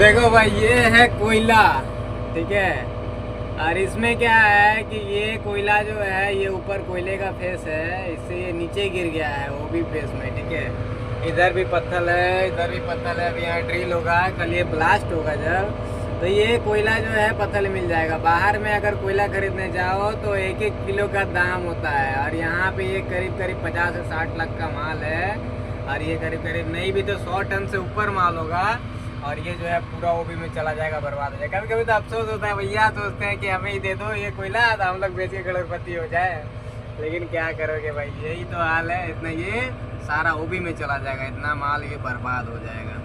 देखो भाई, ये है कोयला, ठीक है। और इसमें क्या है कि ये कोयला जो है, ये ऊपर कोयले का फेस है, इससे ये नीचे गिर गया है वो भी फेस में, ठीक है। इधर भी पत्थर है, इधर भी पत्थर है। अभी यहाँ ड्रिल होगा, कल ये ब्लास्ट होगा जब, तो ये कोयला जो है पत्थर मिल जाएगा। बाहर में अगर कोयला खरीदने जाओ तो 1-1 किलो का दाम होता है, और यहाँ पे ये करीब करीब 50 से 60 लाख का माल है। और ये करीब करीब नहीं भी तो 100 टन से ऊपर माल होगा। और ये जो है पूरा ओबी में चला जाएगा, बर्बाद हो जाएगा। कभी कभी तो अफसोस होता है, भैया सोचते हैं कि हमें ही दे दो ये कोयला तो हम लोग बेच के करोड़पति हो जाए, लेकिन क्या करोगे भाई, यही तो हाल है। इतना ये सारा ओबी में चला जाएगा, इतना माल ये बर्बाद हो जाएगा।